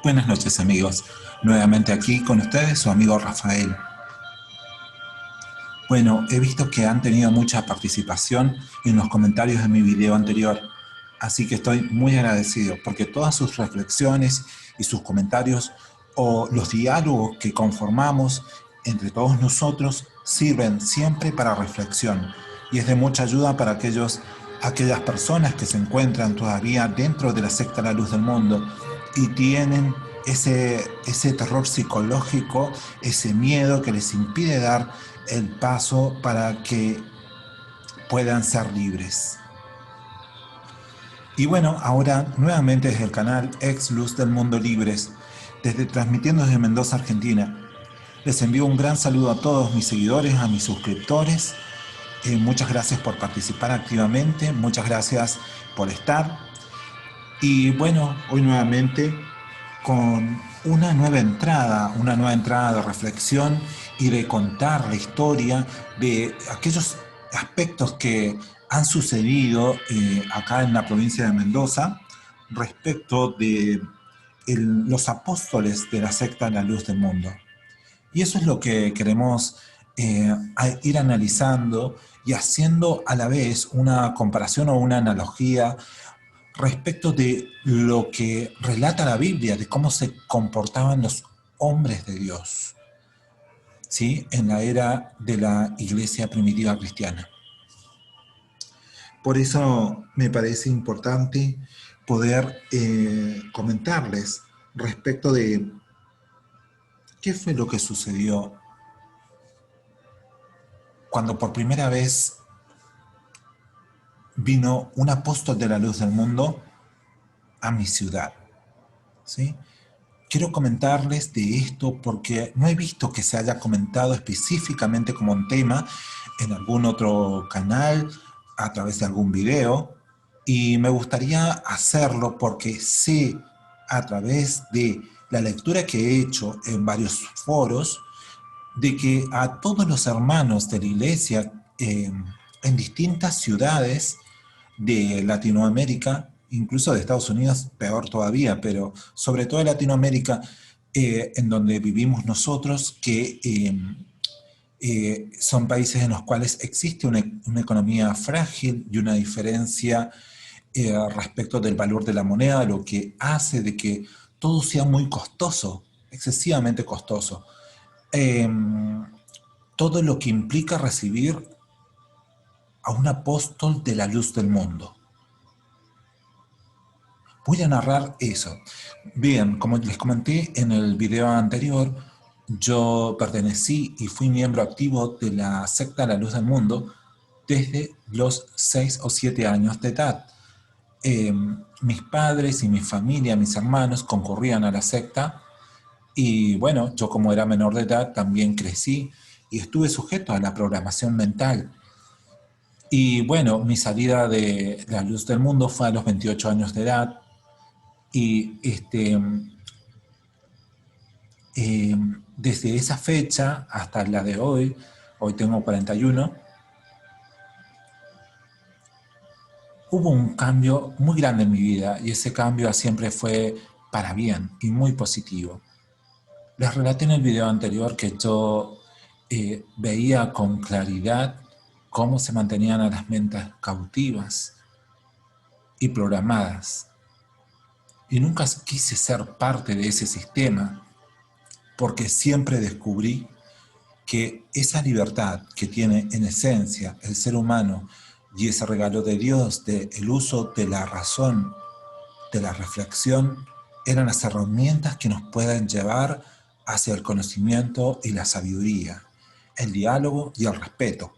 Buenas noches, amigos. Nuevamente aquí con ustedes su amigo Rafael. Bueno, he visto que han tenido mucha participación en los comentarios de mi video anterior, así que estoy muy agradecido porque todas sus reflexiones y sus comentarios o los diálogos que conformamos entre todos nosotros sirven siempre para reflexión y es de mucha ayuda para aquellas personas que se encuentran todavía dentro de la secta La Luz del Mundo y tienen ese terror psicológico, ese miedo que les impide dar el paso para que puedan ser libres. Y bueno, ahora nuevamente desde el canal Ex Luz del Mundo Libres, transmitiendo desde Mendoza, Argentina, les envío un gran saludo a todos mis seguidores, a mis suscriptores. Muchas gracias por participar activamente, muchas gracias por estar. Y bueno, hoy nuevamente con una nueva entrada de reflexión y de contar la historia de aquellos aspectos que han sucedido acá en la provincia de Mendoza respecto de los apóstoles de la secta La Luz del Mundo. Y eso es lo que queremos ir analizando y haciendo a la vez una comparación o una analogía respecto de lo que relata la Biblia, de cómo se comportaban los hombres de Dios, ¿sí? En la era de la iglesia primitiva cristiana. Por eso me parece importante poder comentarles respecto de qué fue lo que sucedió cuando por primera vez vino un apóstol de la luz del mundo a mi ciudad, ¿sí? Quiero comentarles de esto porque no he visto que se haya comentado específicamente como un tema en algún otro canal, a través de algún video, y me gustaría hacerlo porque sé a través de la lectura que he hecho en varios foros, de que a todos los hermanos de la iglesia en distintas ciudades de Latinoamérica, incluso de Estados Unidos, peor todavía, pero sobre todo de Latinoamérica, en donde vivimos nosotros, que son países en los cuales existe una economía frágil y una diferencia respecto del valor de la moneda, lo que hace de que todo sea muy costoso, excesivamente costoso. Eh, Todo lo que implica recibir a un apóstol de la luz del mundo. Voy a narrar eso. Bien, como les comenté en el video anterior, yo pertenecí y fui miembro activo de la secta La Luz del Mundo desde los 6 o 7 años de edad. Mis padres y mi familia, mis hermanos concurrían a la secta y bueno, yo como era menor de edad también crecí y estuve sujeto a la programación mental. Y bueno, mi salida de La Luz del Mundo fue a los 28 años de edad. Y desde esa fecha hasta la de hoy tengo 41, hubo un cambio muy grande en mi vida y ese cambio siempre fue para bien y muy positivo. Les relaté en el video anterior que yo veía con claridad cómo se mantenían a las mentes cautivas y programadas. Y nunca quise ser parte de ese sistema porque siempre descubrí que esa libertad que tiene en esencia el ser humano y ese regalo de Dios, del uso de la razón, de la reflexión, eran las herramientas que nos pueden llevar hacia el conocimiento y la sabiduría, el diálogo y el respeto.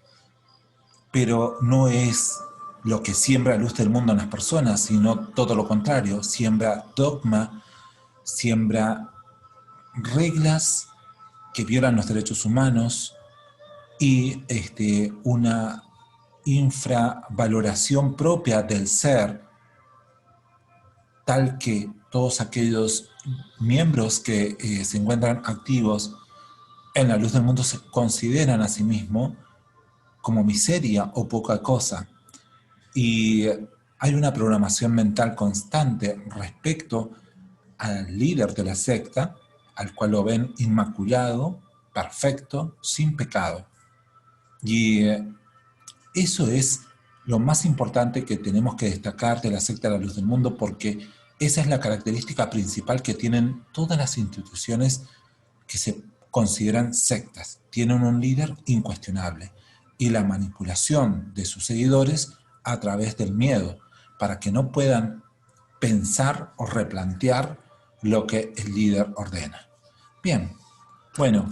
Pero no es lo que siembra la luz del mundo en las personas, sino todo lo contrario, siembra dogma, siembra reglas que violan los derechos humanos y una infravaloración propia del ser, tal que todos aquellos miembros que se encuentran activos en la luz del mundo se consideran a sí mismos como miseria o poca cosa. Y hay una programación mental constante respecto al líder de la secta, al cual lo ven inmaculado, perfecto, sin pecado. Y eso es lo más importante que tenemos que destacar de la secta de la Luz del Mundo, porque esa es la característica principal que tienen todas las instituciones que se consideran sectas. Tienen un líder incuestionable y la manipulación de sus seguidores a través del miedo, para que no puedan pensar o replantear lo que el líder ordena. Bien, bueno,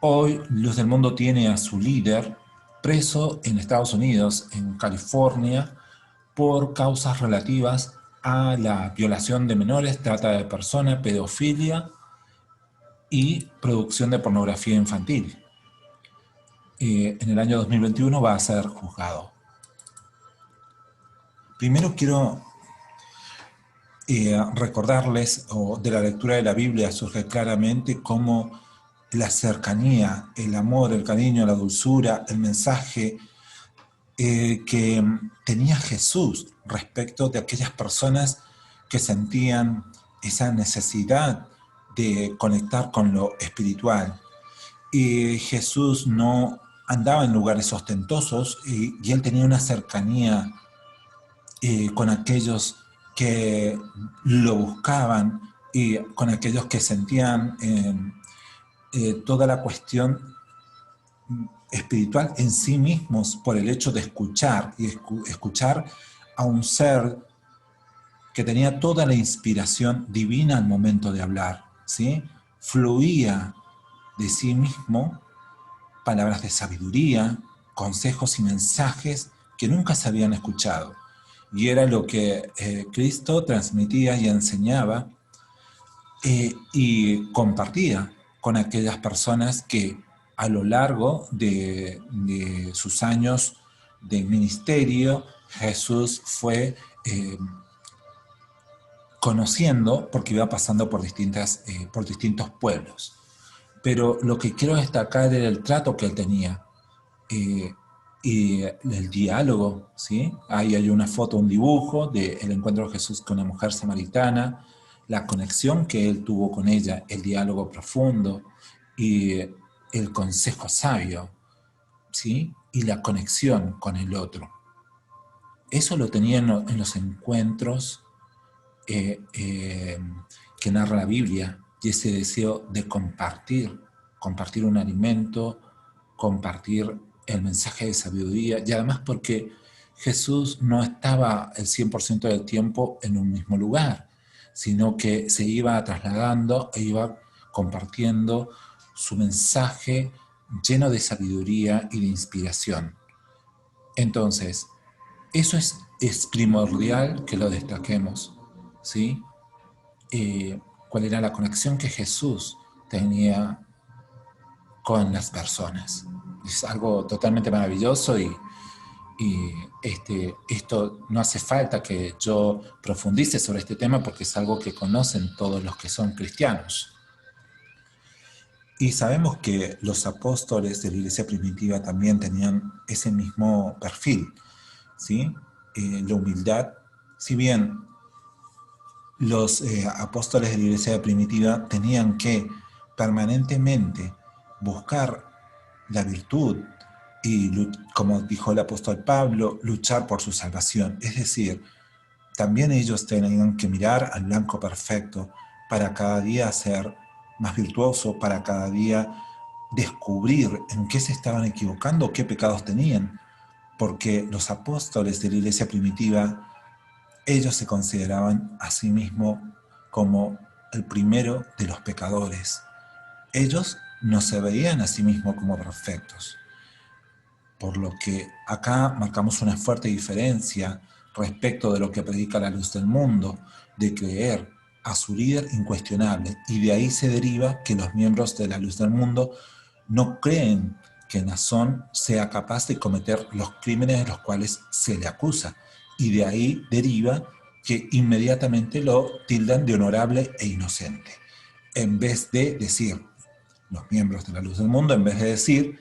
hoy Luz del Mundo tiene a su líder preso en Estados Unidos, en California, por causas relativas a la violación de menores, trata de personas, pedofilia y producción de pornografía infantil. En el año 2021 va a ser juzgado. Primero quiero recordarles, de la lectura de la Biblia surge claramente cómo la cercanía, el amor, el cariño, la dulzura, el mensaje que tenía Jesús respecto de aquellas personas que sentían esa necesidad de conectar con lo espiritual. Y Jesús no andaba en lugares ostentosos y él tenía una cercanía con aquellos que lo buscaban y con aquellos que sentían toda la cuestión espiritual en sí mismos por el hecho de escuchar y escuchar a un ser que tenía toda la inspiración divina al momento de hablar, ¿sí? Fluía de sí mismo palabras de sabiduría, consejos y mensajes que nunca se habían escuchado. Y era lo que Cristo transmitía y enseñaba y compartía con aquellas personas que a lo largo de sus años de ministerio, Jesús fue conociendo porque iba pasando por distintos pueblos. Pero lo que quiero destacar era el trato que él tenía y el diálogo, ¿sí? Ahí hay una foto, un dibujo del encuentro de Jesús con una mujer samaritana, la conexión que él tuvo con ella, el diálogo profundo y el consejo sabio, ¿sí? Y la conexión con el otro. Eso lo tenía en los encuentros que narra la Biblia, y ese deseo de compartir un alimento, compartir el mensaje de sabiduría, y además porque Jesús no estaba el 100% del tiempo en un mismo lugar, sino que se iba trasladando e iba compartiendo su mensaje lleno de sabiduría y de inspiración. Entonces, eso es primordial que lo destaquemos, ¿sí? Cuál era la conexión que Jesús tenía con las personas. Es algo totalmente maravilloso y esto no hace falta que yo profundice sobre este tema porque es algo que conocen todos los que son cristianos. Y sabemos que los apóstoles de la iglesia primitiva también tenían ese mismo perfil, ¿sí? La humildad, si bien los apóstoles de la iglesia primitiva tenían que permanentemente buscar la virtud y, como dijo el apóstol Pablo, luchar por su salvación. Es decir, también ellos tenían que mirar al blanco perfecto para cada día ser más virtuoso, para cada día descubrir en qué se estaban equivocando, qué pecados tenían, porque los apóstoles de la iglesia primitiva, ellos se consideraban a sí mismos como el primero de los pecadores. Ellos no se veían a sí mismos como perfectos. Por lo que acá marcamos una fuerte diferencia respecto de lo que predica la Luz del Mundo, de creer a su líder incuestionable. Y de ahí se deriva que los miembros de la Luz del Mundo no creen que Nazón sea capaz de cometer los crímenes de los cuales se le acusa. Y de ahí deriva que inmediatamente lo tildan de honorable e inocente. En vez de decir, los miembros de la Luz del Mundo, en vez de decir,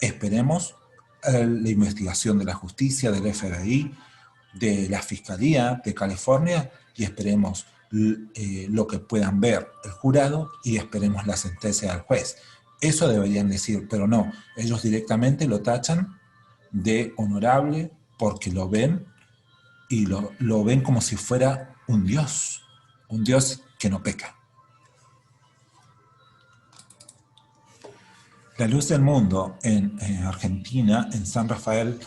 esperemos la investigación de la justicia, del FBI, de la Fiscalía de California, y esperemos lo que puedan ver el jurado y esperemos la sentencia del juez. Eso deberían decir, pero no, ellos directamente lo tachan de honorable porque lo ven y lo ven como si fuera un Dios que no peca. La Luz del Mundo en Argentina, en San Rafael,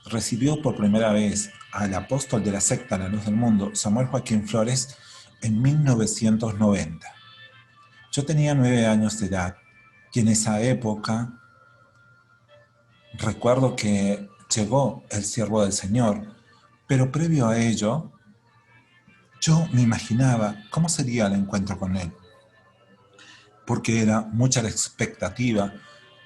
recibió por primera vez al apóstol de la secta La Luz del Mundo, Samuel Joaquín Flores, en 1990. Yo tenía 9 años de edad y en esa época recuerdo que llegó el siervo del Señor, pero previo a ello, yo me imaginaba cómo sería el encuentro con él, porque era mucha la expectativa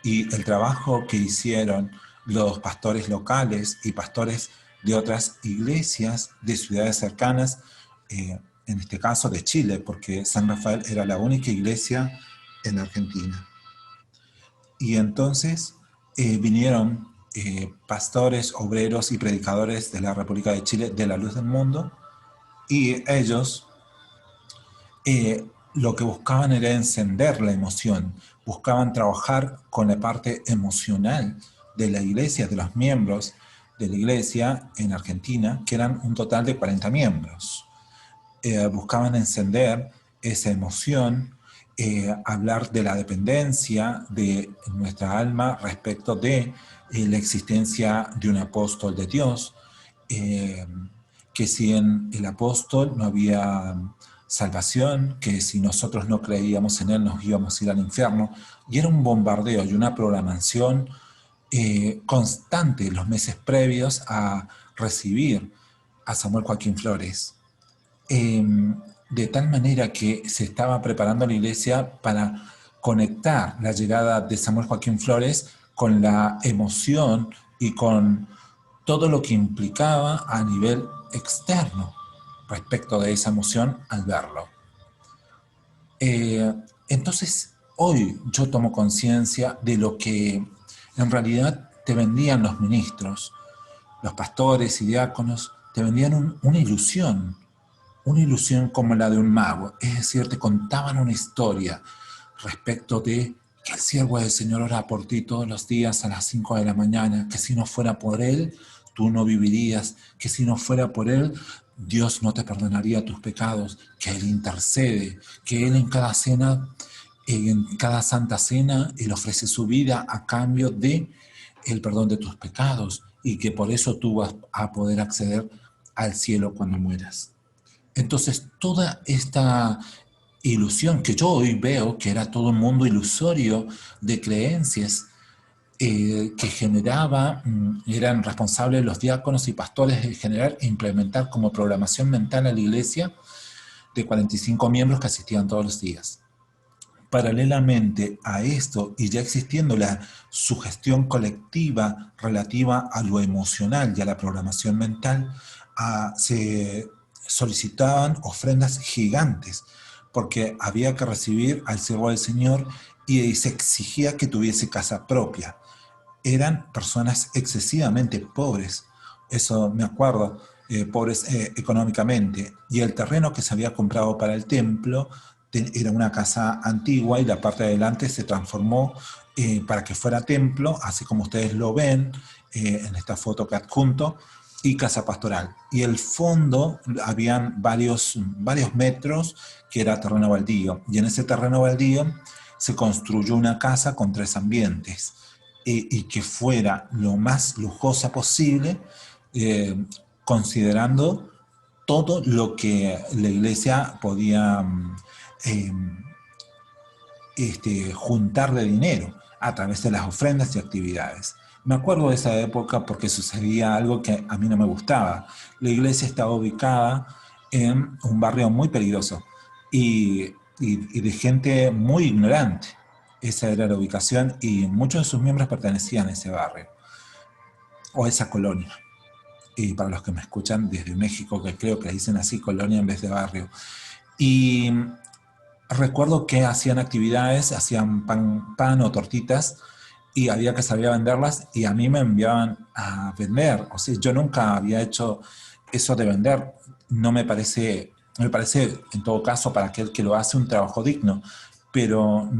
y el trabajo que hicieron los pastores locales y pastores de otras iglesias de ciudades cercanas, en este caso de Chile, porque San Rafael era la única iglesia en Argentina. Y entonces vinieron pastores, obreros y predicadores de la República de Chile, de la Luz del Mundo, y ellos lo que buscaban era encender la emoción, buscaban trabajar con la parte emocional de la iglesia, de los miembros de la iglesia en Argentina, que eran un total de 40 miembros. Buscaban encender esa emoción, hablar de la dependencia de nuestra alma respecto de la existencia de un apóstol de Dios, que si en el apóstol no había salvación, que si nosotros no creíamos en él nos íbamos a ir al infierno, y era un bombardeo y una programación constante los meses previos a recibir a Samuel Joaquín Flores. De tal manera que se estaba preparando la iglesia para conectar la llegada de Samuel Joaquín Flores con la emoción y con todo lo que implicaba a nivel externo respecto de esa emoción al verlo. Entonces, hoy yo tomo conciencia de lo que en realidad te vendían los ministros, los pastores y diáconos, te vendían una ilusión como la de un mago, es decir, te contaban una historia respecto de que el siervo del Señor ora por ti todos los días a las 5 de la mañana, que si no fuera por Él, tú no vivirías, que si no fuera por Él, Dios no te perdonaría tus pecados, que Él intercede, que Él en cada cena, en cada santa cena, Él ofrece su vida a cambio de el perdón de tus pecados y que por eso tú vas a poder acceder al cielo cuando mueras. Entonces, toda esta ilusión que yo hoy veo, que era todo un mundo ilusorio de creencias que generaba, eran responsables los diáconos y pastores de generar e implementar como programación mental a la iglesia de 45 miembros que asistían todos los días. Paralelamente a esto, y ya existiendo la sugestión colectiva relativa a lo emocional y a la programación mental, se solicitaban ofrendas gigantes, porque había que recibir al siervo del Señor y se exigía que tuviese casa propia. Eran personas excesivamente pobres, eso me acuerdo, pobres económicamente, y el terreno que se había comprado para el templo era una casa antigua y la parte de adelante se transformó para que fuera templo, así como ustedes lo ven en esta foto que adjunto, y casa pastoral. Y el fondo habían varios metros que era terreno baldío. Y en ese terreno baldío se construyó una casa con 3 ambientes y que fuera lo más lujosa posible, considerando todo lo que la iglesia podía juntar de dinero a través de las ofrendas y actividades. Me acuerdo de esa época porque sucedía algo que a mí no me gustaba. La iglesia estaba ubicada en un barrio muy peligroso y de gente muy ignorante. Esa era la ubicación y muchos de sus miembros pertenecían a ese barrio o a esa colonia. Y para los que me escuchan desde México, que creo que dicen así, colonia en vez de barrio. Y recuerdo que hacían actividades, hacían pan o tortitas y había que salir a venderlas y a mí me enviaban a vender. O sea, yo nunca había hecho eso de vender. No me parece me parece, en todo caso, para aquel que lo hace, un trabajo digno, pero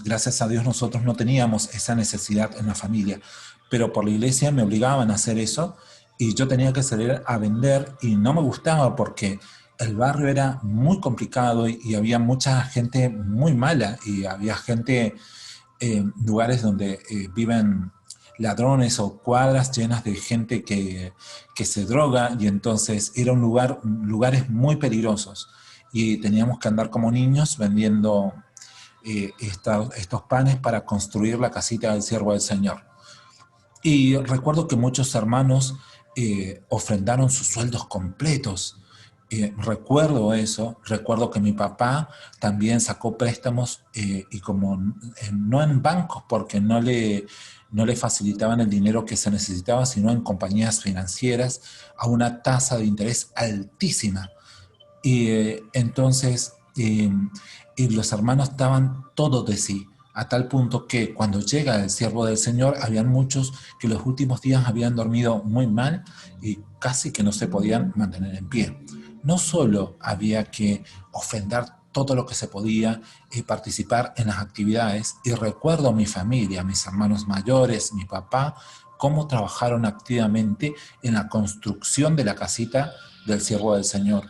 gracias a Dios nosotros no teníamos esa necesidad en la familia, pero por la iglesia me obligaban a hacer eso y yo tenía que salir a vender y no me gustaba porque el barrio era muy complicado y había mucha gente muy mala y había gente, lugares donde viven ladrones o cuadras llenas de gente que se droga y entonces era lugares muy peligrosos y teníamos que andar como niños vendiendo estos panes para construir la casita del siervo del Señor. Y recuerdo que muchos hermanos ofrendaron sus sueldos completos. Recuerdo eso, recuerdo que mi papá también sacó préstamos y como no en bancos porque no le facilitaban el dinero que se necesitaba, sino en compañías financieras a una tasa de interés altísima. Y entonces y los hermanos daban todo de sí, a tal punto que cuando llega el siervo del Señor, habían muchos que los últimos días habían dormido muy mal y casi que no se podían mantener en pie. No solo había que ofrendar todo lo que se podía y participar en las actividades, y recuerdo a mi familia, mis hermanos mayores, mi papá, cómo trabajaron activamente en la construcción de la casita del siervo del Señor,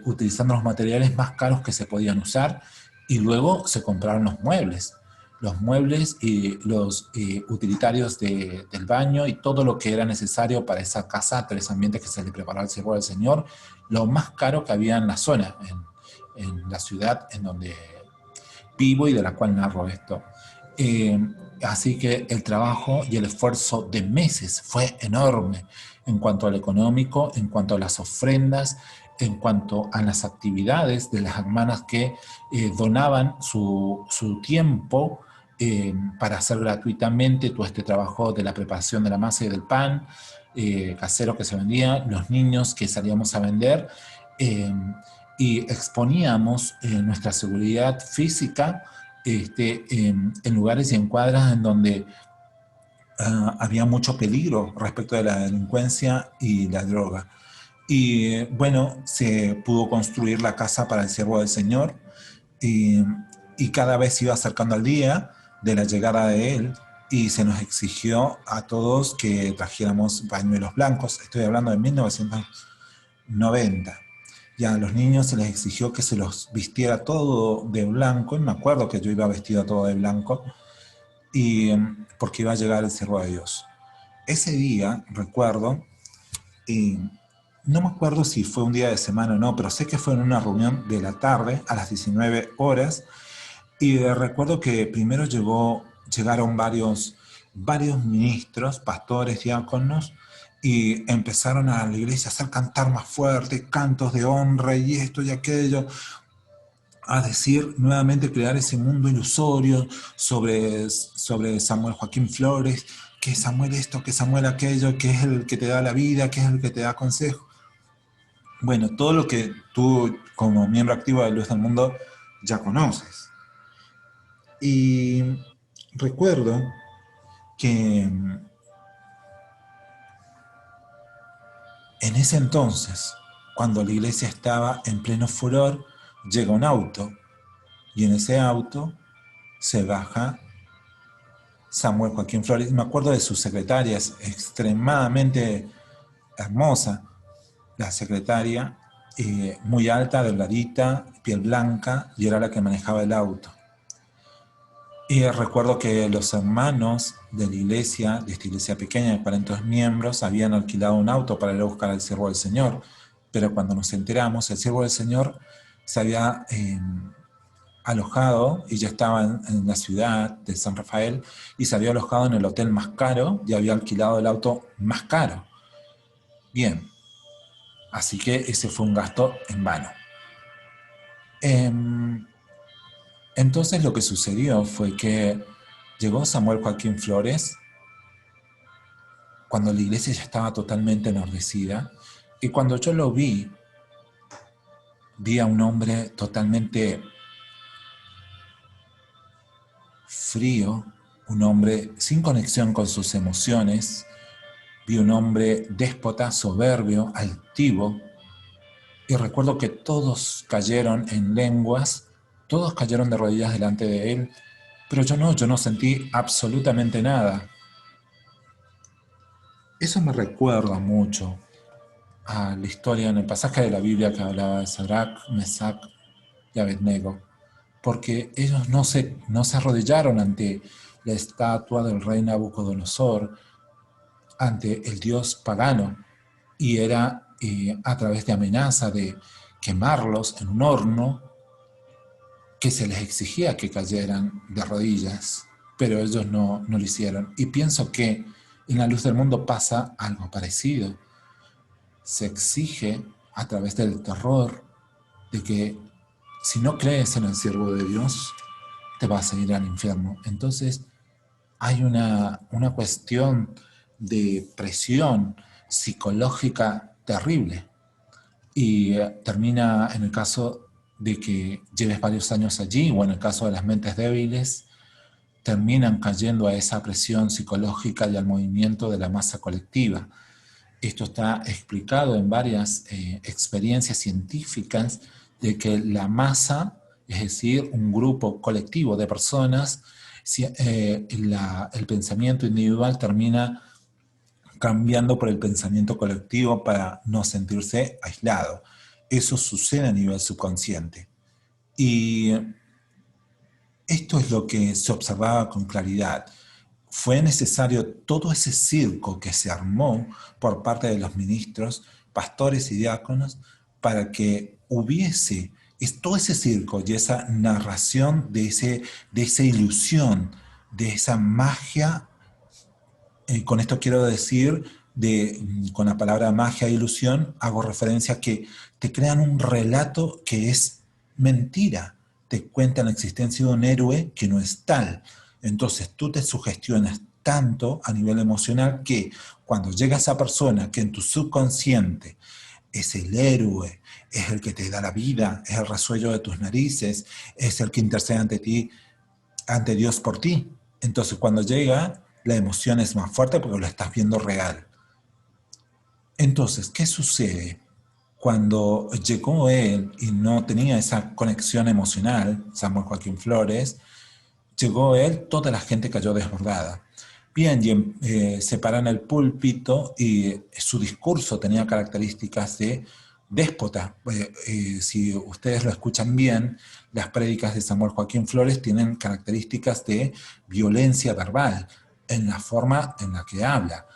utilizando los materiales más caros que se podían usar y luego se compraron los muebles y los utilitarios del baño y todo lo que era necesario para esa casa, tres ambientes que se le preparaba al siervo del Señor, lo más caro que había en la zona, en la ciudad en donde vivo y de la cual narro esto. Eh, Así que el trabajo y el esfuerzo de meses fue enorme en cuanto al económico, en cuanto a las ofrendas, en cuanto a las actividades de las hermanas que donaban su tiempo para hacer gratuitamente todo este trabajo de la preparación de la masa y del pan casero que se vendía, los niños que salíamos a vender eh, y exponíamos nuestra seguridad física en lugares y en cuadras en donde había mucho peligro respecto de la delincuencia y la droga. Y bueno, se pudo construir la casa para el siervo del Señor y, y cada vez se iba acercando al día de la llegada de él y se nos exigió a todos que trajéramos pañuelos blancos. Estoy hablando de 1990. Ya a los niños se les exigió que se los vistiera todo de blanco, y me acuerdo que yo iba vestido todo de blanco, y porque iba a llegar el siervo de Dios. Ese día, recuerdo, y no me acuerdo si fue un día de semana o no, pero sé que fue en una reunión de la tarde a las 19 horas, y recuerdo que primero llegaron varios ministros, pastores, diáconos, y empezaron a la iglesia a hacer cantar más fuerte, cantos de honra y esto y aquello, a decir nuevamente, crear ese mundo ilusorio sobre Samuel Joaquín Flores, que Samuel esto, que Samuel aquello, que es el que te da la vida, que es el que te da consejo. Bueno, todo lo que tú como miembro activo de Luz del Mundo ya conoces. Y recuerdo que en ese entonces, cuando la iglesia estaba en pleno furor, llega un auto y en ese auto se baja Samuel Joaquín Flores. Me acuerdo de su secretaria, es extremadamente hermosa, la secretaria, muy alta, delgadita, piel blanca, y era la que manejaba el auto. Y recuerdo que los hermanos de la iglesia, de esta iglesia pequeña de 42 miembros, habían alquilado un auto para ir a buscar al siervo del Señor. Pero cuando nos enteramos, el siervo del Señor se había alojado y ya estaba en la ciudad de San Rafael y se había alojado en el hotel más caro y había alquilado el auto más caro. Bien, así que ese fue un gasto en vano. Entonces lo que sucedió fue que llegó Samuel Joaquín Flores cuando la iglesia ya estaba totalmente enardecida, y cuando yo lo vi a un hombre totalmente frío, un hombre sin conexión con sus emociones, vi un hombre déspota, soberbio, altivo, Y recuerdo que todos cayeron en lenguas, todos cayeron de rodillas delante de él, pero yo no sentí absolutamente nada. Eso me recuerda mucho a la historia en el pasaje de la Biblia que hablaba de Sadrach, Mesach y Abednego, porque ellos no se arrodillaron ante la estatua del rey Nabucodonosor, ante el dios pagano, y era a través de amenaza de quemarlos en un horno que se les exigía que cayeran de rodillas, pero ellos no lo hicieron. Y pienso que en la luz del mundo pasa algo parecido. Se exige a través del terror de que si no crees en el siervo de Dios, te vas a ir al infierno. Entonces hay una cuestión de presión psicológica terrible y termina en el caso de que lleves varios años allí o en el caso de las mentes débiles, terminan cayendo a esa presión psicológica y al movimiento de la masa colectiva. Esto está explicado en varias experiencias científicas de que la masa, es decir, un grupo colectivo de personas, el pensamiento individual termina cambiando por el pensamiento colectivo para no sentirse aislado. Eso sucede a nivel subconsciente. Y esto es lo que se observaba con claridad. Fue necesario todo ese circo que se armó por parte de los ministros, pastores y diáconos para que hubiese todo ese circo y esa narración de esa ilusión, de esa magia. Con esto quiero decir, con la palabra magia e ilusión, hago referencia a que te crean un relato que es mentira. Te cuentan la existencia de un héroe que no es tal. Entonces tú te sugestionas tanto a nivel emocional que cuando llega esa persona que en tu subconsciente es el héroe, es el que te da la vida, es el resuello de tus narices, es el que intercede ante ti, ante Dios por ti. Entonces cuando llega, la emoción es más fuerte porque lo estás viendo real. Entonces, ¿qué sucede? Cuando llegó él y no tenía esa conexión emocional, Samuel Joaquín Flores, llegó él, toda la gente cayó desbordada. Bien, y se para en el púlpito y su discurso tenía características de déspota. Si ustedes lo escuchan bien, las prédicas de Samuel Joaquín Flores tienen características de violencia verbal en la forma en la que habla.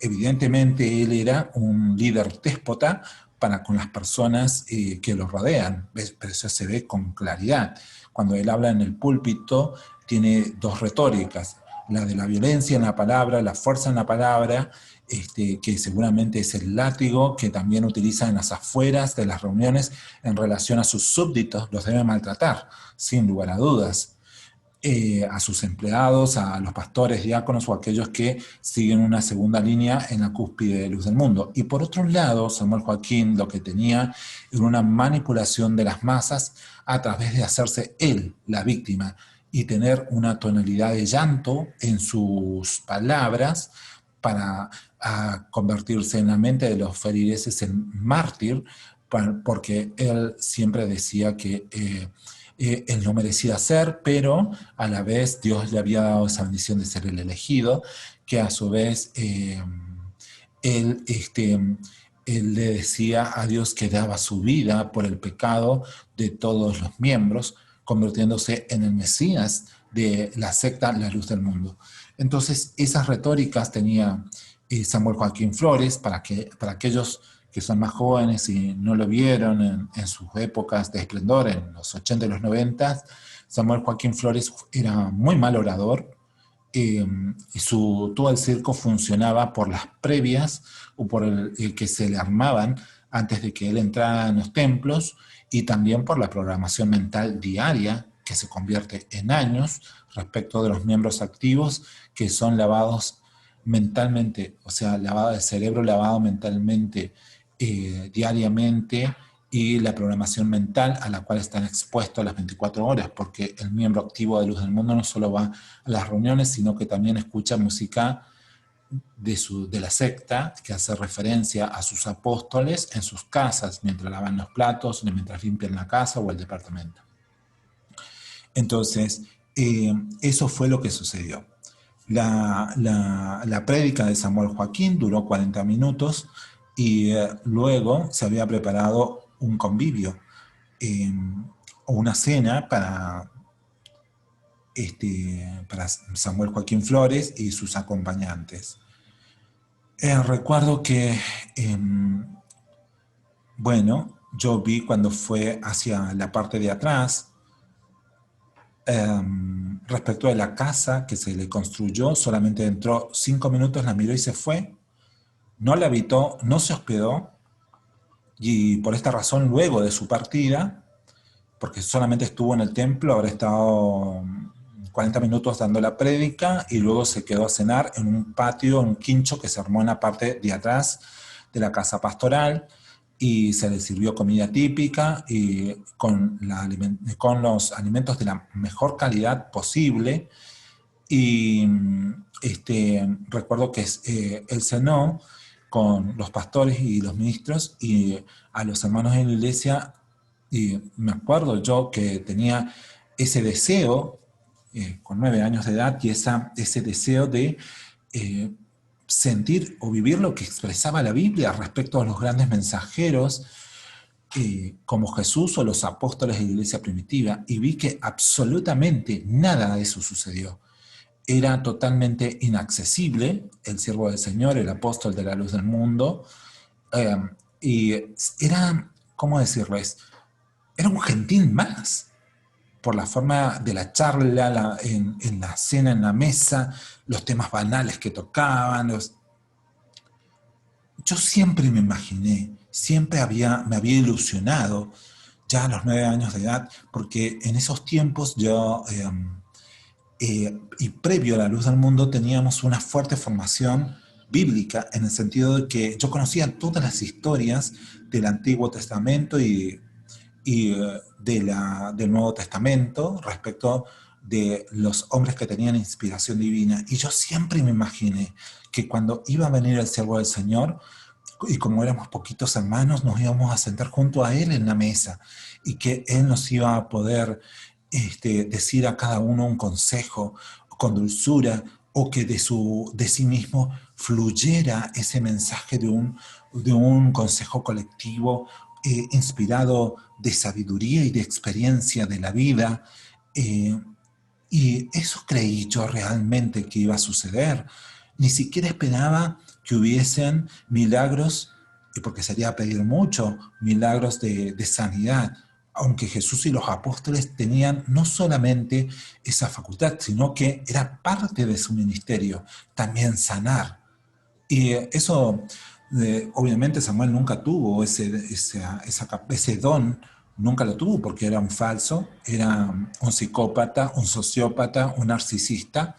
Evidentemente él era un líder déspota para con las personas que lo rodean, pero eso se ve con claridad. Cuando él habla en el púlpito, tiene dos retóricas, la de la violencia en la palabra, la fuerza en la palabra, que seguramente es el látigo que también utiliza en las afueras de las reuniones en relación a sus súbditos, los debe maltratar, sin lugar a dudas. A sus empleados, a los pastores, diáconos o aquellos que siguen una segunda línea en la cúspide de luz del mundo. Y por otro lado, Samuel Joaquín lo que tenía era una manipulación de las masas a través de hacerse él la víctima y tener una tonalidad de llanto en sus palabras para convertirse en la mente de los feligreses en mártir, porque él siempre decía que él no merecía ser, pero a la vez Dios le había dado esa bendición de ser el elegido, que a su vez él, él le decía a Dios que daba su vida por el pecado de todos los miembros, convirtiéndose en el Mesías de la secta La Luz del Mundo. Entonces, esas retóricas tenía Samuel Joaquín Flores para aquellos que son más jóvenes y no lo vieron en sus épocas de esplendor, en los 80 y los 90, Samuel Joaquín Flores era muy mal orador, y todo el circo funcionaba por las previas o por el que se le armaban antes de que él entrara en los templos y también por la programación mental diaria que se convierte en años respecto de los miembros activos que son lavados mentalmente, o sea, lavado de cerebro, lavado mentalmente diariamente y la programación mental a la cual están expuestos las 24 horas, porque el miembro activo de Luz del Mundo no solo va a las reuniones, sino que también escucha música de la secta, que hace referencia a sus apóstoles en sus casas, mientras lavan los platos, mientras limpian la casa o el departamento. Entonces, eso fue lo que sucedió. La prédica de Samuel Joaquín duró 40 minutos y luego se había preparado un convivio o una cena para Samuel Joaquín Flores y sus acompañantes. Recuerdo que, bueno, yo vi cuando fue hacia la parte de atrás, respecto de la casa que se le construyó, solamente entró 5 minutos, la miró y se fue, no la habitó, no se hospedó, y por esta razón luego de su partida, porque solamente estuvo en el templo, habrá estado 40 minutos dando la prédica y luego se quedó a cenar en un patio, en un quincho que se armó en la parte de atrás de la casa pastoral, y se le sirvió comida típica y con los alimentos de la mejor calidad posible. Y recuerdo que él cenó con los pastores y los ministros y a los hermanos de la iglesia, y me acuerdo yo que tenía ese deseo, con 9 años de edad, y ese deseo de sentir o vivir lo que expresaba la Biblia respecto a los grandes mensajeros, como Jesús o los apóstoles de la iglesia primitiva, y vi que absolutamente nada de eso sucedió. Era totalmente inaccesible el siervo del Señor, el apóstol de la luz del mundo, y era, ¿cómo decirles? Era un gentil más, por la forma de la charla, en la cena, en la mesa, los temas banales que tocaban. Yo siempre me imaginé, siempre me había ilusionado, ya a los 9 años de edad, porque en esos tiempos yo, y previo a la luz del mundo, teníamos una fuerte formación bíblica, en el sentido de que yo conocía todas las historias del Antiguo Testamento y del Nuevo Testamento respecto de los hombres que tenían inspiración divina. Y yo siempre me imaginé que cuando iba a venir el siervo del Señor, y como éramos poquitos hermanos, nos íbamos a sentar junto a Él en la mesa, y que Él nos iba a poder decir a cada uno un consejo con dulzura, o que de sí mismo fluyera ese mensaje de un consejo colectivo, inspirado de sabiduría y de experiencia de la vida. Y eso creí yo realmente que iba a suceder. Ni siquiera esperaba que hubiesen milagros, porque sería pedir mucho, milagros de sanidad, aunque Jesús y los apóstoles tenían no solamente esa facultad, sino que era parte de su ministerio, también sanar. Y eso, obviamente Samuel nunca tuvo ese don, nunca lo tuvo, porque era un falso, era un psicópata, un sociópata, un narcisista,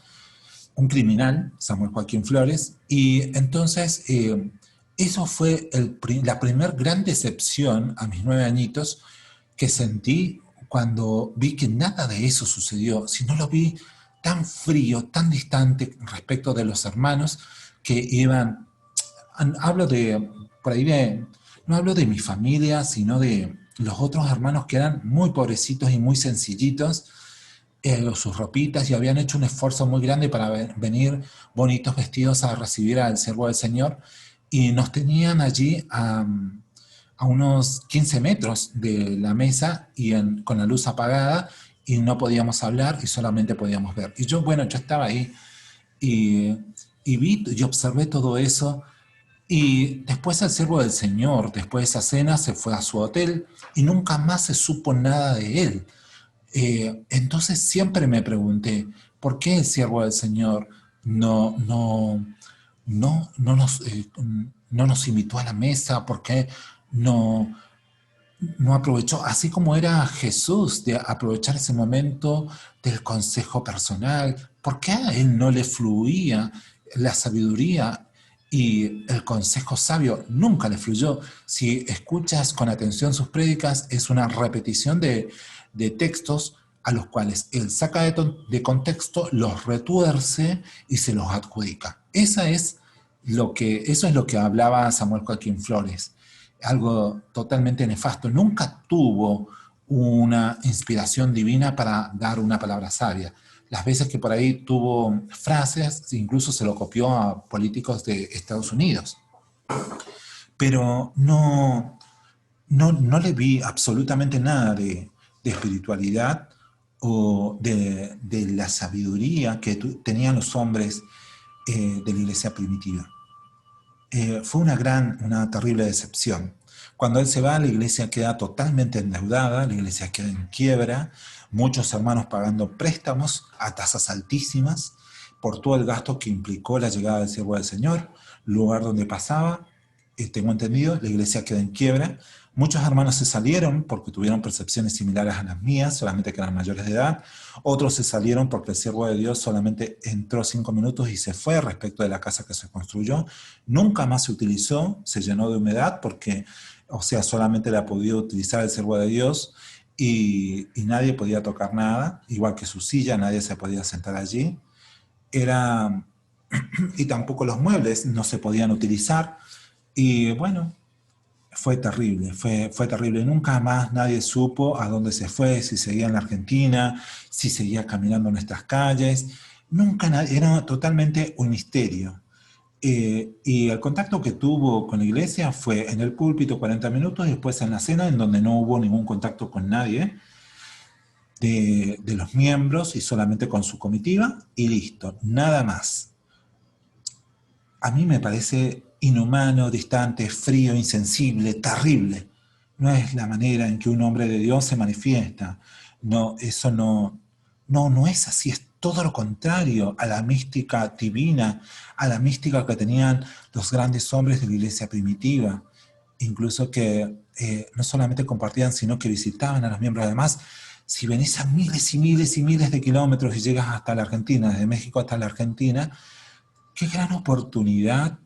un criminal, Samuel Joaquín Flores. Y entonces eso fue la primer gran decepción a mis 9 añitos que sentí cuando vi que nada de eso sucedió, sino lo vi tan frío, tan distante respecto de los hermanos que iban. Hablo de, por ahí no hablo de mi familia, sino de los otros hermanos que eran muy pobrecitos y muy sencillitos, sus ropitas, y habían hecho un esfuerzo muy grande para venir bonitos vestidos a recibir al siervo del Señor, y nos tenían allí a unos 15 metros de la mesa y con la luz apagada, y no podíamos hablar y solamente podíamos ver. Y yo, bueno, yo estaba ahí y vi y observé todo eso. Y después el siervo del Señor, después de esa cena, se fue a su hotel y nunca más se supo nada de él. Entonces siempre me pregunté, ¿por qué el siervo del Señor no nos invitó a la mesa? ¿Por qué no, no aprovechó, así como era Jesús, de aprovechar ese momento del consejo personal? ¿Por qué a él no le fluía la sabiduría y el consejo sabio? Nunca le fluyó. Si escuchas con atención sus prédicas, es una repetición de textos a los cuales él saca de contexto, los retuerce y se los adjudica. Esa es Eso es lo que hablaba Samuel Joaquín Flores, algo totalmente nefasto. Nunca tuvo una inspiración divina para dar una palabra sabia. Las veces que por ahí tuvo frases, incluso se lo copió a políticos de Estados Unidos. Pero no le vi absolutamente nada de espiritualidad o de la sabiduría que tenían los hombres de la iglesia primitiva. Fue una terrible decepción. Cuando él se va, la iglesia queda totalmente endeudada, la iglesia queda en quiebra, muchos hermanos pagando préstamos a tasas altísimas por todo el gasto que implicó la llegada del siervo del Señor, lugar donde pasaba, tengo entendido, la iglesia queda en quiebra. Muchos hermanos se salieron porque tuvieron percepciones similares a las mías, solamente que eran mayores de edad. Otros se salieron porque el siervo de Dios solamente entró 5 minutos y se fue respecto de la casa que se construyó. Nunca más se utilizó, se llenó de humedad porque, o sea, solamente la podía utilizar el siervo de Dios y nadie podía tocar nada, igual que su silla, nadie se podía sentar allí. Y tampoco los muebles no se podían utilizar. Y bueno, fue terrible, fue terrible. Nunca más nadie supo a dónde se fue, si seguía en la Argentina, si seguía caminando en nuestras calles. Nunca nadie, era totalmente un misterio. Y el contacto que tuvo con la iglesia fue en el púlpito 40 minutos y después en la cena, en donde no hubo ningún contacto con nadie de los miembros y solamente con su comitiva y listo, nada más. A mí me parece inhumano, distante, frío, insensible, terrible. No es la manera en que un hombre de Dios se manifiesta. No, eso no es así, es todo lo contrario a la mística divina, a la mística que tenían los grandes hombres de la iglesia primitiva. Incluso que no solamente compartían, sino que visitaban a los miembros. Además, si venís a miles y miles y miles de kilómetros y llegas hasta la Argentina, desde México hasta la Argentina, qué gran oportunidad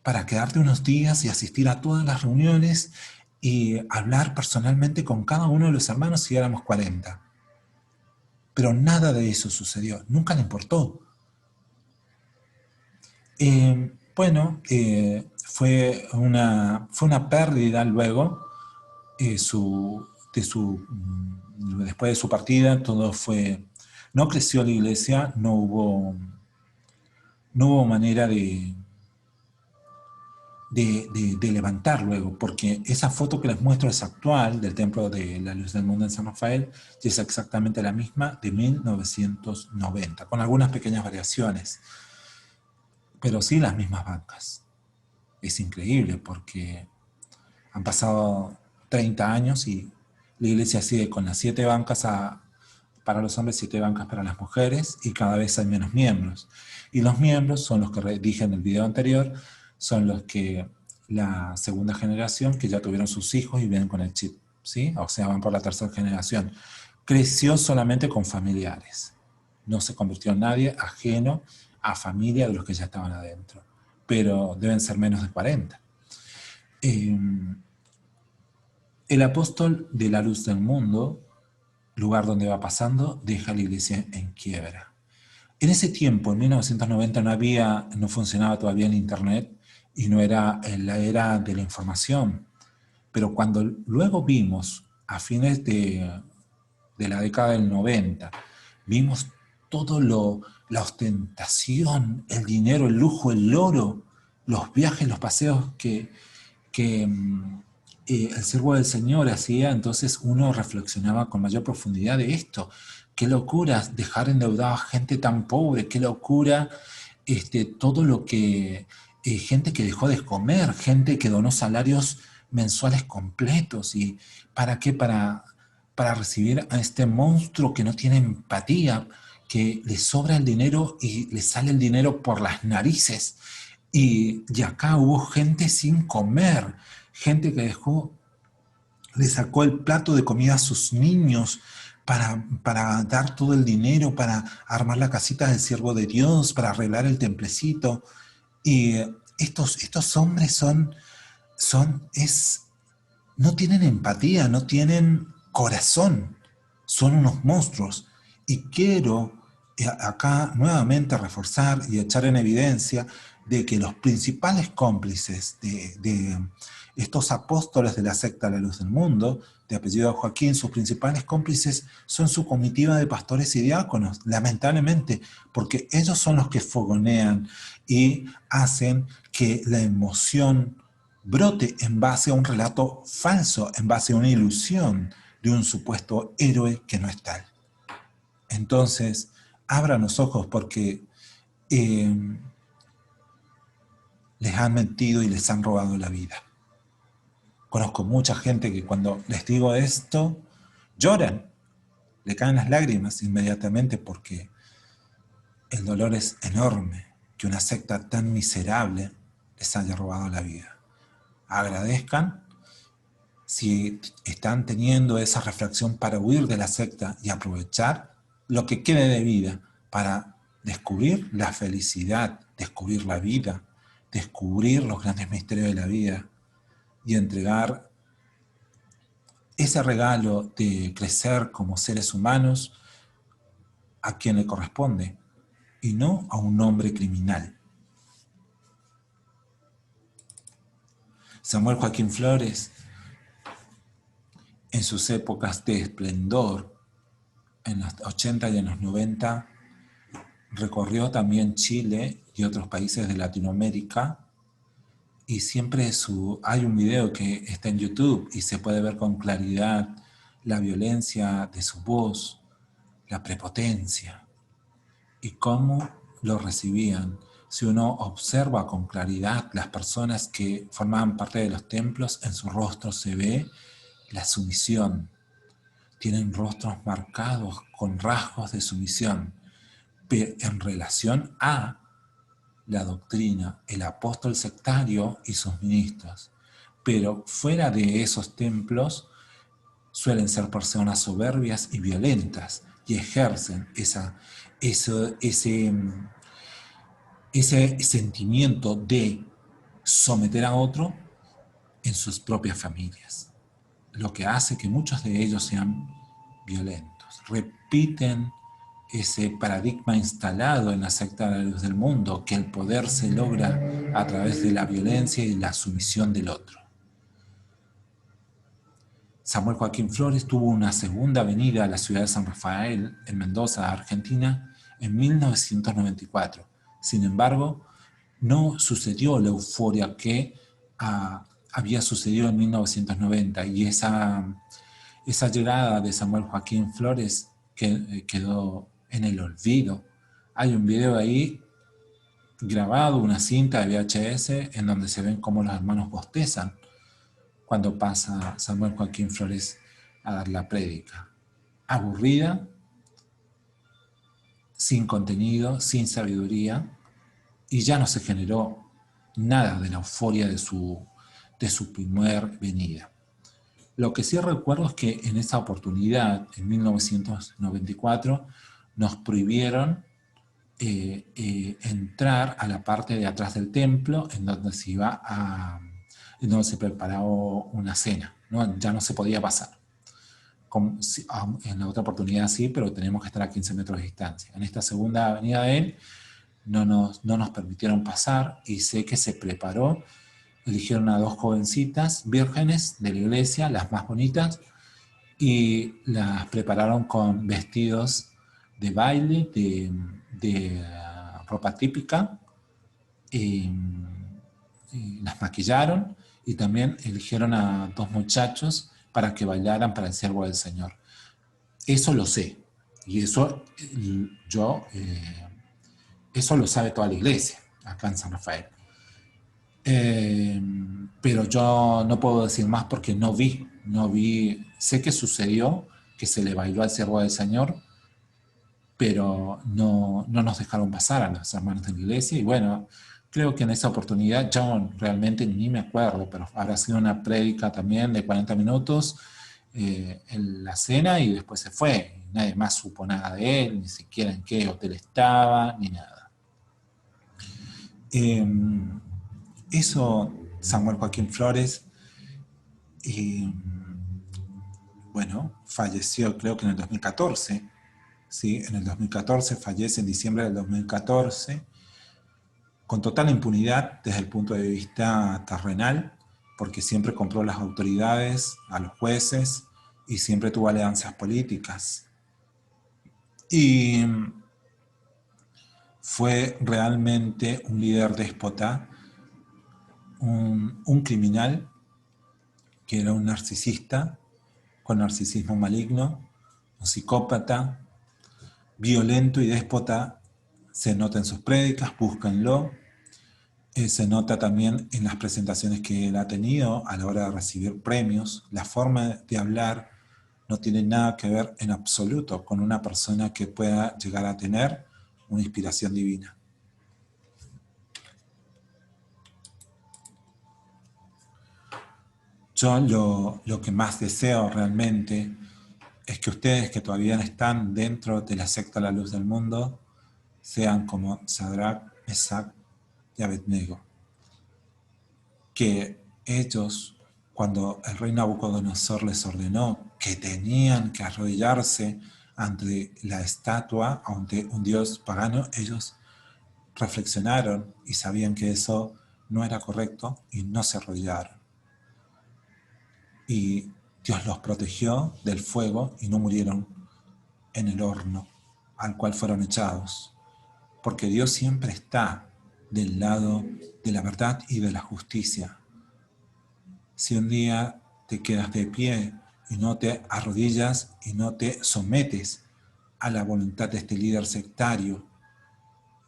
para quedarte unos días y asistir a todas las reuniones y hablar personalmente con cada uno de los hermanos si éramos 40. Pero nada de eso sucedió, nunca le importó. Fue una pérdida luego, después de su partida, no creció la iglesia, no hubo manera de levantar luego, porque esa foto que les muestro es actual del Templo de la Luz del Mundo en San Rafael y es exactamente la misma de 1990, con algunas pequeñas variaciones, pero sí las mismas bancas. Es increíble porque han pasado 30 años y la iglesia sigue con las 7 bancas para los hombres, 7 bancas para las mujeres y cada vez hay menos miembros. Y los miembros son los que dije en el video anterior, son los que la segunda generación que ya tuvieron sus hijos y vienen con el chip, ¿sí? O sea, van por la tercera generación. Creció solamente con familiares. No se convirtió en nadie ajeno a familia de los que ya estaban adentro. Pero deben ser menos de 40. El apóstol de la luz del mundo, lugar donde va pasando, deja la iglesia en quiebra. En ese tiempo, en 1990, no funcionaba todavía el internet y no era en la era de la información. Pero cuando luego vimos, a fines de la década del 90, vimos todo la ostentación, el dinero, el lujo, el oro, los viajes, los paseos que el siervo del Señor hacía, entonces uno reflexionaba con mayor profundidad de esto. Qué locura dejar endeudada a gente tan pobre, qué locura todo lo que... gente que dejó de comer, gente que donó salarios mensuales completos. ¿Y para qué? Para recibir a este monstruo que no tiene empatía, que le sobra el dinero y le sale el dinero por las narices. Y acá hubo gente sin comer, gente que le sacó el plato de comida a sus niños para dar todo el dinero, para armar la casita del siervo de Dios, para arreglar el templecito. Y estos hombres no tienen empatía, no tienen corazón, son unos monstruos. Y quiero acá nuevamente reforzar y echar en evidencia de que los principales cómplices de estos apóstoles de la secta La Luz del Mundo, de apellido Joaquín, sus principales cómplices son su comitiva de pastores y diáconos, lamentablemente, porque ellos son los que fogonean y hacen que la emoción brote en base a un relato falso, en base a una ilusión de un supuesto héroe que no es tal. Entonces, abran los ojos porque les han mentido y les han robado la vida. Conozco mucha gente que cuando les digo esto, lloran, le caen las lágrimas inmediatamente porque el dolor es enorme que una secta tan miserable les haya robado la vida. Agradezcan si están teniendo esa reflexión para huir de la secta y aprovechar lo que quede de vida para descubrir la felicidad, descubrir la vida, descubrir los grandes misterios de la vida y entregar ese regalo de crecer como seres humanos a quien le corresponde y no a un hombre criminal. Samuel Joaquín Flores, en sus épocas de esplendor, en los 80 y en los 90, recorrió también Chile y otros países de Latinoamérica y siempre hay un video que está en YouTube y se puede ver con claridad la violencia de su voz, la prepotencia y cómo lo recibían. Si uno observa con claridad las personas que formaban parte de los templos, en su rostro se ve la sumisión. Tienen rostros marcados con rasgos de sumisión, pero en relación a la doctrina, el apóstol sectario y sus ministros. Pero fuera de esos templos suelen ser personas soberbias y violentas y ejercen ese sentimiento de someter a otro en sus propias familias, lo que hace que muchos de ellos sean violentos. Repiten ese paradigma instalado en la secta de la Luz del Mundo, que el poder se logra a través de la violencia y la sumisión del otro. Samuel Joaquín Flores tuvo una segunda venida a la ciudad de San Rafael, en Mendoza, Argentina, en 1994. Sin embargo, no sucedió la euforia que había sucedido en 1990 y esa llegada de Samuel Joaquín Flores quedó en el olvido. Hay un video ahí grabado, una cinta de VHS, en donde se ven cómo los hermanos bostezan cuando pasa Samuel Joaquín Flores a dar la prédica. Aburrida, sin contenido, sin sabiduría, y ya no se generó nada de la euforia de su primer venida. Lo que sí recuerdo es que en esa oportunidad, en 1994, nos prohibieron entrar a la parte de atrás del templo en donde se preparaba una cena, ¿no? Ya no se podía pasar. En la otra oportunidad sí, pero tenemos que estar a 15 metros de distancia. En esta segunda venida de él no nos permitieron pasar y sé que se preparó. Eligieron a 2 jovencitas vírgenes de la iglesia, las más bonitas, y las prepararon con vestidos de baile, de ropa típica, y las maquillaron y también eligieron a 2 muchachos para que bailaran para el siervo del Señor. Eso lo sé, y eso eso lo sabe toda la iglesia acá en San Rafael. Pero yo no puedo decir más porque no vi, sé que sucedió, que se le bailó al siervo del Señor, pero no nos dejaron pasar a los hermanos de la iglesia, y bueno, creo que en esa oportunidad, yo realmente ni me acuerdo, pero habrá sido una prédica también de 40 minutos en la cena y después se fue, nadie más supo nada de él, ni siquiera en qué hotel estaba, ni nada. Eso, Samuel Joaquín Flores, bueno, falleció creo que en el 2014, ¿sí? En el 2014, fallece en diciembre del 2014, con total impunidad desde el punto de vista terrenal, porque siempre compró las autoridades, a los jueces, y siempre tuvo alianzas políticas. Y fue realmente un líder déspota, un criminal que era un narcisista, con narcisismo maligno, un psicópata, violento y déspota. Se nota en sus prédicas, búsquenlo. Se nota también en las presentaciones que él ha tenido a la hora de recibir premios. La forma de hablar no tiene nada que ver en absoluto con una persona que pueda llegar a tener una inspiración divina. Yo lo que más deseo realmente es que ustedes que todavía no están dentro de la secta La Luz del Mundo sean como Sadrach, Mesach y Abednego. Que ellos, cuando el rey Nabucodonosor les ordenó que tenían que arrodillarse ante la estatua, ante un dios pagano, ellos reflexionaron y sabían que eso no era correcto y no se arrodillaron. Y Dios los protegió del fuego y no murieron en el horno al cual fueron echados. Porque Dios siempre está del lado de la verdad y de la justicia. Si un día te quedas de pie y no te arrodillas y no te sometes a la voluntad de este líder sectario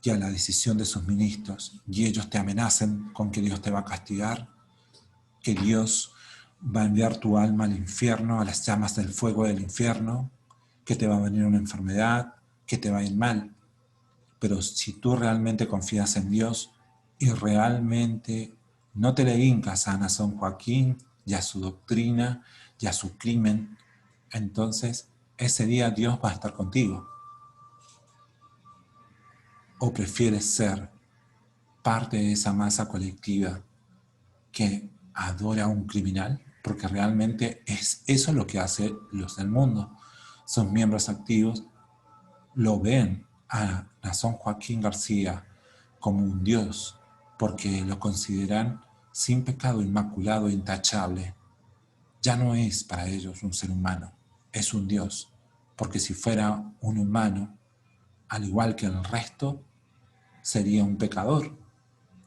y a la decisión de sus ministros, y ellos te amenazan con que Dios te va a castigar, que Dios va a enviar tu alma al infierno, a las llamas del fuego del infierno, que te va a venir una enfermedad, que te va a ir mal. Pero si tú realmente confías en Dios y realmente no te le hincas a San Joaquín y a su doctrina y a su crimen, entonces ese día Dios va a estar contigo. ¿O prefieres ser parte de esa masa colectiva que adora a un criminal? Porque realmente es eso lo que hacen los del mundo. Son miembros activos, lo ven a San Joaquín García como un dios, porque lo consideran sin pecado, inmaculado, intachable. Ya no es para ellos un ser humano, es un dios, porque si fuera un humano, al igual que el resto, sería un pecador.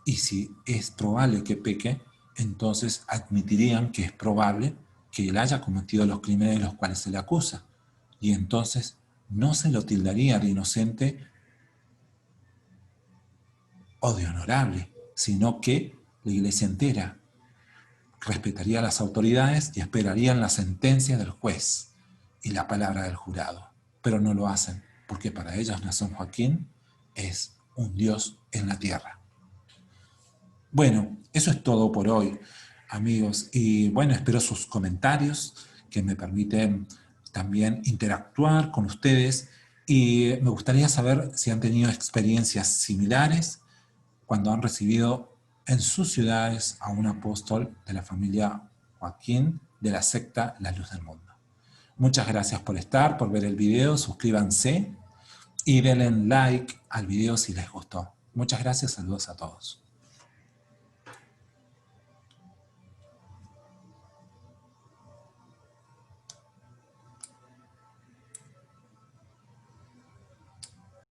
Y si es probable que peque, entonces admitirían que es probable que él haya cometido los crímenes de los cuales se le acusa. Y entonces no se lo tildaría de inocente o de honorable, sino que la iglesia entera respetaría a las autoridades y esperarían la sentencia del juez y la palabra del jurado. Pero no lo hacen, porque para ellos San Joaquín es un dios en la tierra. Bueno, eso es todo por hoy, amigos. Y bueno, espero sus comentarios que me permiten también interactuar con ustedes. Y me gustaría saber si han tenido experiencias similares cuando han recibido en sus ciudades a un apóstol de la familia Joaquín de la secta La Luz del Mundo. Muchas gracias por estar, por ver el video. Suscríbanse y denle like al video si les gustó. Muchas gracias, saludos a todos.